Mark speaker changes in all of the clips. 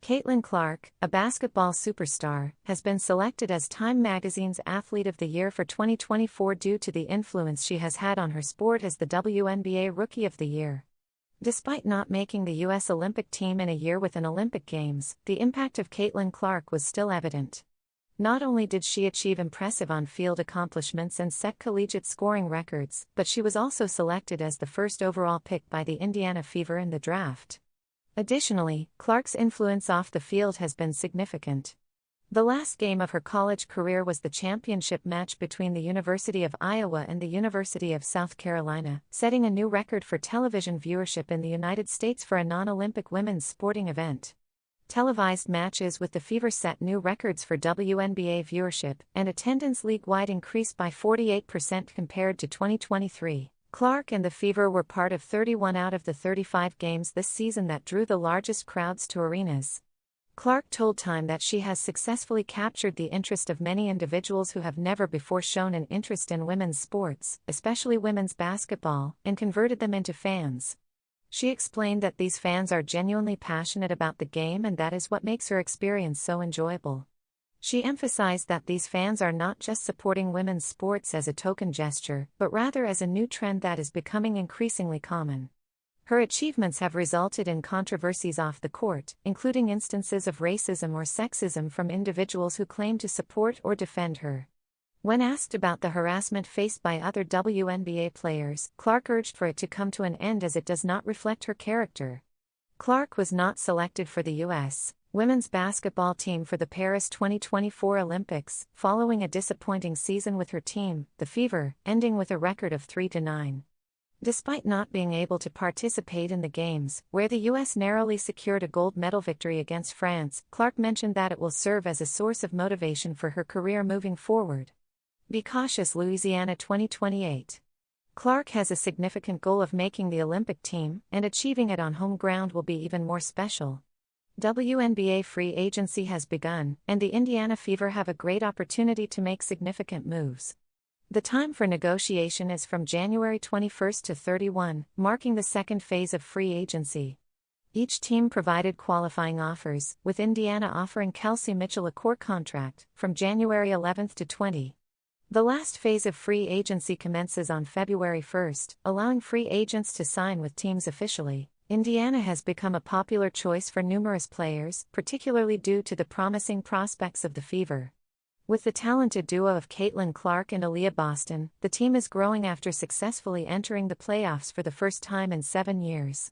Speaker 1: Caitlin Clark, a basketball superstar, has been selected as Time magazine's Athlete of the Year for 2024 due to the influence she has had on her sport as the WNBA Rookie of the Year. Despite not making the U.S. Olympic team in a year with an Olympic Games, the impact of Caitlin Clark was still evident. Not only did she achieve impressive on-field accomplishments and set collegiate scoring records, but she was also selected as the first overall pick by the Indiana Fever in the draft. Additionally, Clark's influence off the field has been significant. The last game of her college career was the championship match between the University of Iowa and the University of South Carolina, setting a new record for television viewership in the United States for a non-Olympic women's sporting event. Televised matches with the Fever set new records for WNBA viewership, and attendance league-wide increased by 48% compared to 2023. Clark and the Fever were part of 31 out of the 35 games this season that drew the largest crowds to arenas. Clark told Time that she has successfully captured the interest of many individuals who have never before shown an interest in women's sports, especially women's basketball, and converted them into fans. She explained that these fans are genuinely passionate about the game and that is what makes her experience so enjoyable. She emphasized that these fans are not just supporting women's sports as a token gesture, but rather as a new trend that is becoming increasingly common. Her achievements have resulted in controversies off the court, including instances of racism or sexism from individuals who claim to support or defend her. When asked about the harassment faced by other WNBA players, Clark urged for it to come to an end as it does not reflect her character. Clark was not selected for the U.S. women's basketball team for the Paris 2024 Olympics, following a disappointing season with her team, the Fever, ending with a record of 3-9. Despite not being able to participate in the games, where the U.S. narrowly secured a gold medal victory against France, Clark mentioned that it will serve as a source of motivation for her career moving forward. Be cautious, Louisiana 2028. Clark has a significant goal of making the Olympic team, and achieving it on home ground will be even more special. WNBA free agency has begun, and the Indiana Fever have a great opportunity to make significant moves. The time for negotiation is from January 21 to 31, marking the second phase of free agency. Each team provided qualifying offers, with Indiana offering Kelsey Mitchell a core contract, from January 11 to 20. The last phase of free agency commences on February 1, allowing free agents to sign with teams officially. Indiana has become a popular choice for numerous players, particularly due to the promising prospects of the Fever. With the talented duo of Caitlin Clark and Aaliyah Boston, the team is growing after successfully entering the playoffs for the first time in 7 years.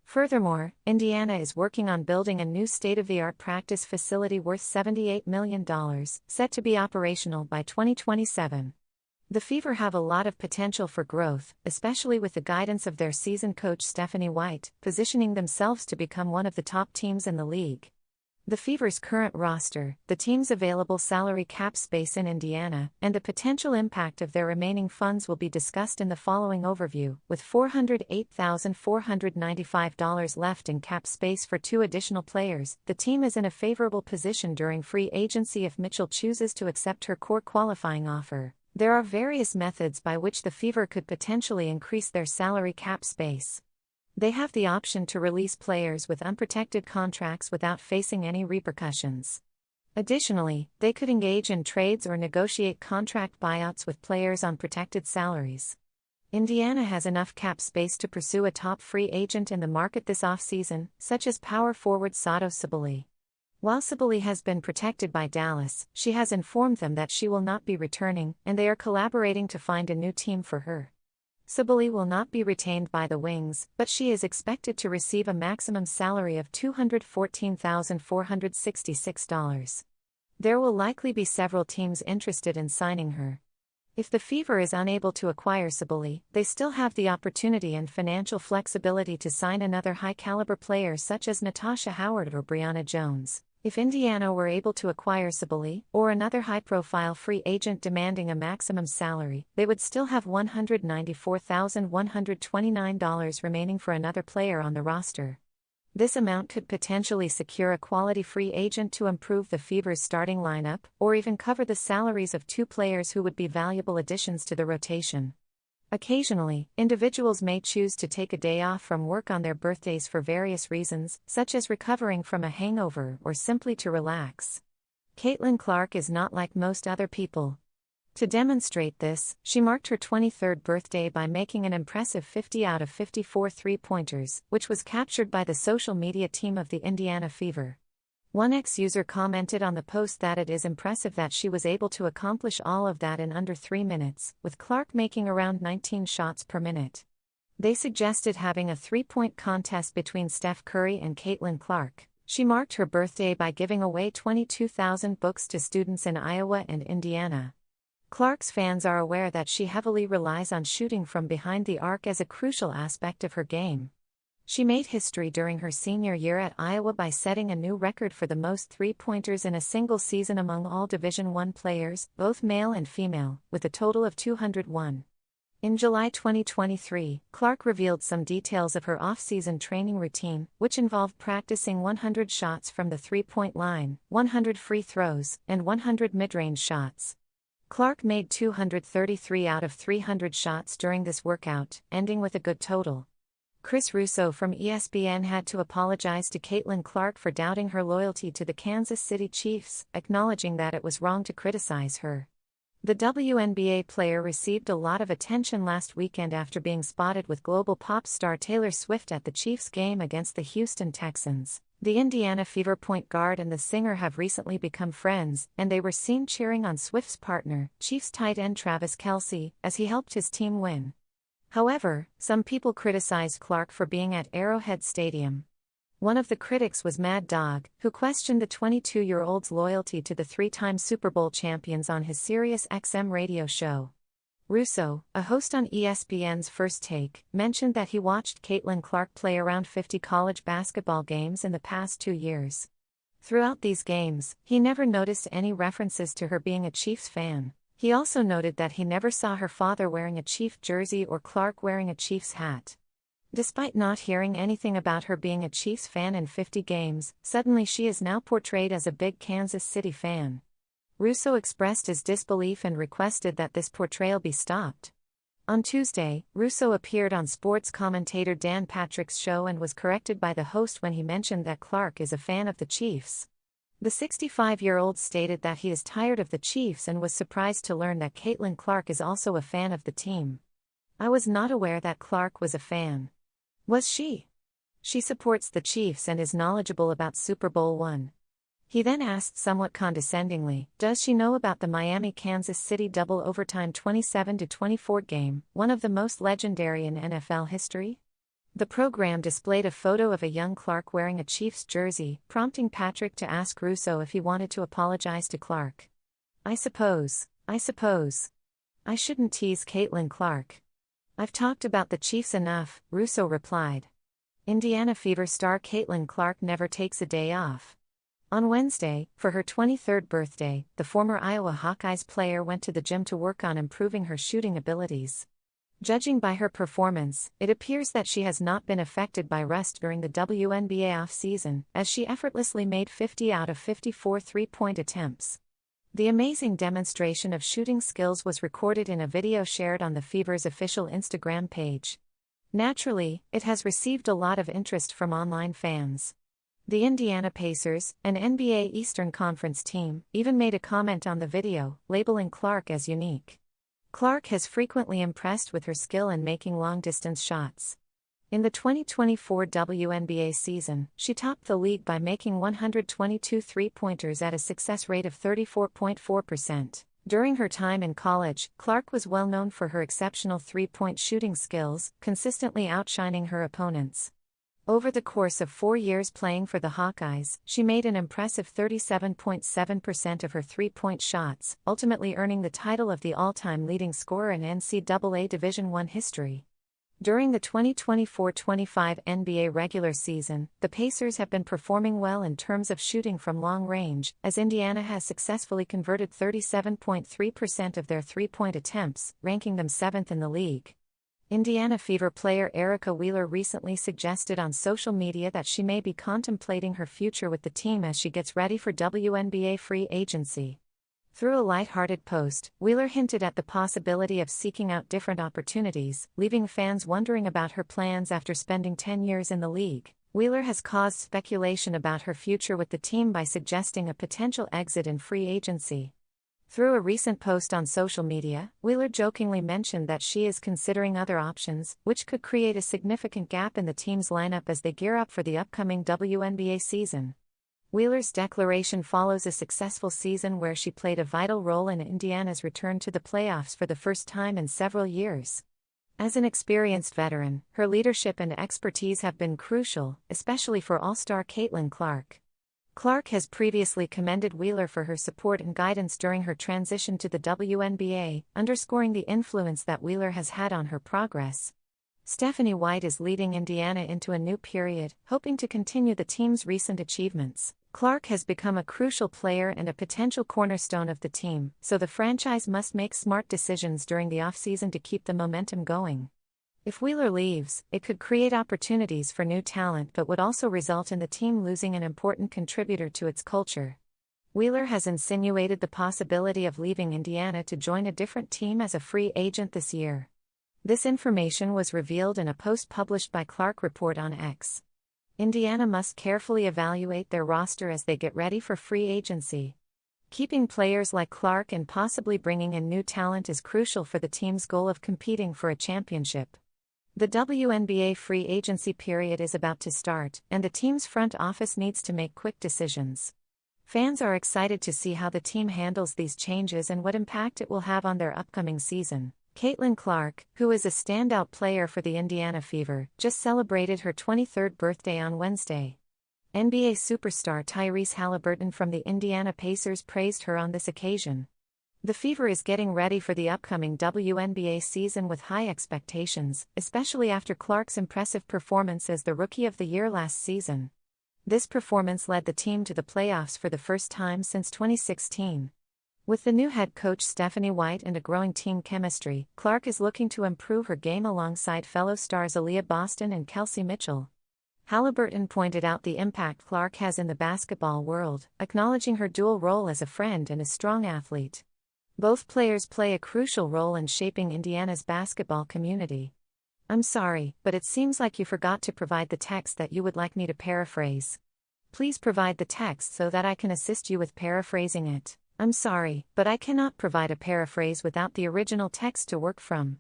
Speaker 1: Furthermore, Indiana is working on building a new state-of-the-art practice facility worth $78 million, set to be operational by 2027. The Fever have a lot of potential for growth, especially with the guidance of their seasoned coach Stephanie White, positioning themselves to become one of the top teams in the league. The Fever's current roster, the team's available salary cap space in Indiana, and the potential impact of their remaining funds will be discussed in the following overview. With $408,495 left in cap space for 2 additional players, the team is in a favorable position during free agency if Mitchell chooses to accept her core qualifying offer. There are various methods by which the Fever could potentially increase their salary cap space. They have the option to release players with unprotected contracts without facing any repercussions. Additionally, they could engage in trades or negotiate contract buyouts with players on protected salaries. Indiana has enough cap space to pursue a top free agent in the market this offseason, such as power forward Sato Sabally. While Sabally has been protected by Dallas, she has informed them that she will not be returning, and they are collaborating to find a new team for her. Sabally will not be retained by the Wings, but she is expected to receive a maximum salary of $214,466. There will likely be several teams interested in signing her. If the Fever is unable to acquire Sabally, they still have the opportunity and financial flexibility to sign another high-caliber player such as Natasha Howard or Brianna Jones. If Indiana were able to acquire Sabally, or another high-profile free agent demanding a maximum salary, they would still have $194,129 remaining for another player on the roster. This amount could potentially secure a quality free agent to improve the Fever's starting lineup, or even cover the salaries of 2 players who would be valuable additions to the rotation. Occasionally, individuals may choose to take a day off from work on their birthdays for various reasons, such as recovering from a hangover or simply to relax. Caitlin Clark is not like most other people. To demonstrate this, she marked her 23rd birthday by making an impressive 50 out of 54 three-pointers, which was captured by the social media team of the Indiana Fever. One ex-user commented on the post that it is impressive that she was able to accomplish all of that in under 3 minutes, with Clark making around 19 shots per minute. They suggested having a three-point contest between Steph Curry and Caitlin Clark. She marked her birthday by giving away 22,000 books to students in Iowa and Indiana. Clark's fans are aware that she heavily relies on shooting from behind the arc as a crucial aspect of her game. She made history during her senior year at Iowa by setting a new record for the most three-pointers in a single season among all Division I players, both male and female, with a total of 201. In July 2023, Clark revealed some details of her off-season training routine, which involved practicing 100 shots from the three-point line, 100 free throws, and 100 mid-range shots. Clark made 233 out of 300 shots during this workout, ending with a good total. Chris Russo from ESPN had to apologize to Caitlin Clark for doubting her loyalty to the Kansas City Chiefs, acknowledging that it was wrong to criticize her. The WNBA player received a lot of attention last weekend after being spotted with global pop star Taylor Swift at the Chiefs game against the Houston Texans. The Indiana Fever point guard and the singer have recently become friends, and they were seen cheering on Swift's partner, Chiefs tight end Travis Kelce, as he helped his team win. However, some people criticized Clark for being at Arrowhead Stadium. One of the critics was Mad Dog, who questioned the 22-year-old's loyalty to the three-time Super Bowl champions on his SiriusXM radio show. Russo, a host on ESPN's First Take, mentioned that he watched Caitlin Clark play around 50 college basketball games in the past 2 years. Throughout these games, he never noticed any references to her being a Chiefs fan. He also noted that he never saw her father wearing a Chief jersey or Clark wearing a Chiefs hat. Despite not hearing anything about her being a Chiefs fan in 50 games, suddenly she is now portrayed as a big Kansas City fan. Russo expressed his disbelief and requested that this portrayal be stopped. On Tuesday, Russo appeared on sports commentator Dan Patrick's show and was corrected by the host when he mentioned that Clark is a fan of the Chiefs. The 65-year-old stated that he is tired of the Chiefs and was surprised to learn that Caitlin Clark is also a fan of the team. "I was not aware that Clark was a fan." Was she? She supports the Chiefs and is knowledgeable about Super Bowl I. He then asked somewhat condescendingly, does she know about the Miami-Kansas City double overtime 27-24 game, one of the most legendary in NFL history? The program displayed a photo of a young Clark wearing a Chiefs jersey, prompting Patrick to ask Russo if he wanted to apologize to Clark. I suppose. I shouldn't tease Caitlin Clark. I've talked about the Chiefs enough, Russo replied. Indiana Fever star Caitlin Clark never takes a day off. On Wednesday, for her 23rd birthday, the former Iowa Hawkeyes player went to the gym to work on improving her shooting abilities. Judging by her performance, it appears that she has not been affected by rust during the WNBA offseason, as she effortlessly made 50 out of 54 three-point attempts. The amazing demonstration of shooting skills was recorded in a video shared on the Fever's official Instagram page. Naturally, it has received a lot of interest from online fans. The Indiana Pacers, an NBA Eastern Conference team, even made a comment on the video, labeling Clark as unique. Clark has frequently impressed with her skill in making long-distance shots. In the 2024 WNBA season, she topped the league by making 122 three-pointers at a success rate of 34.4%. During her time in college, Clark was well known for her exceptional three-point shooting skills, consistently outshining her opponents. Over the course of 4 years playing for the Hawkeyes, she made an impressive 37.7% of her three-point shots, ultimately earning the title of the all-time leading scorer in NCAA Division I history. During the 2024-25 NBA regular season, the Pacers have been performing well in terms of shooting from long range, as Indiana has successfully converted 37.3% of their three-point attempts, ranking them 7th in the league. Indiana Fever player Erica Wheeler recently suggested on social media that she may be contemplating her future with the team as she gets ready for WNBA free agency. Through a light-hearted post, Wheeler hinted at the possibility of seeking out different opportunities, leaving fans wondering about her plans after spending 10 years in the league. Wheeler has caused speculation about her future with the team by suggesting a potential exit in free agency. Through a recent post on social media, Wheeler jokingly mentioned that she is considering other options, which could create a significant gap in the team's lineup as they gear up for the upcoming WNBA season. Wheeler's declaration follows a successful season where she played a vital role in Indiana's return to the playoffs for the first time in several years. As an experienced veteran, her leadership and expertise have been crucial, especially for All-Star Caitlin Clark. Clark has previously commended Wheeler for her support and guidance during her transition to the WNBA, underscoring the influence that Wheeler has had on her progress. Stephanie White is leading Indiana into a new period, hoping to continue the team's recent achievements. Clark has become a crucial player and a potential cornerstone of the team, so the franchise must make smart decisions during the offseason to keep the momentum going. If Wheeler leaves, it could create opportunities for new talent but would also result in the team losing an important contributor to its culture. Wheeler has insinuated the possibility of leaving Indiana to join a different team as a free agent this year. This information was revealed in a post published by Clark Report on X. Indiana must carefully evaluate their roster as they get ready for free agency. Keeping players like Clark and possibly bringing in new talent is crucial for the team's goal of competing for a championship. The WNBA free agency period is about to start, and the team's front office needs to make quick decisions. Fans are excited to see how the team handles these changes and what impact it will have on their upcoming season. Caitlin Clark, who is a standout player for the Indiana Fever, just celebrated her 23rd birthday on Wednesday. NBA superstar Tyrese Haliburton from the Indiana Pacers praised her on this occasion. The Fever is getting ready for the upcoming WNBA season with high expectations, especially after Clark's impressive performance as the Rookie of the Year last season. This performance led the team to the playoffs for the first time since 2016. With the new head coach Stephanie White and a growing team chemistry, Clark is looking to improve her game alongside fellow stars Aaliyah Boston and Kelsey Mitchell. Haliburton pointed out the impact Clark has in the basketball world, acknowledging her dual role as a friend and a strong athlete. Both players play a crucial role in shaping Indiana's basketball community. I'm sorry, but it seems like you forgot to provide the text that you would like me to paraphrase. Please provide the text so that I can assist you with paraphrasing it. I'm sorry, but I cannot provide a paraphrase without the original text to work from.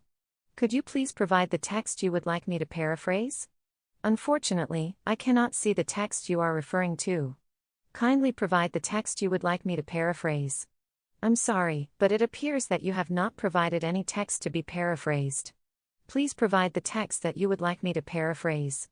Speaker 1: Could you please provide the text you would like me to paraphrase? Unfortunately, I cannot see the text you are referring to. Kindly provide the text you would like me to paraphrase. I'm sorry, but it appears that you have not provided any text to be paraphrased. Please provide the text that you would like me to paraphrase.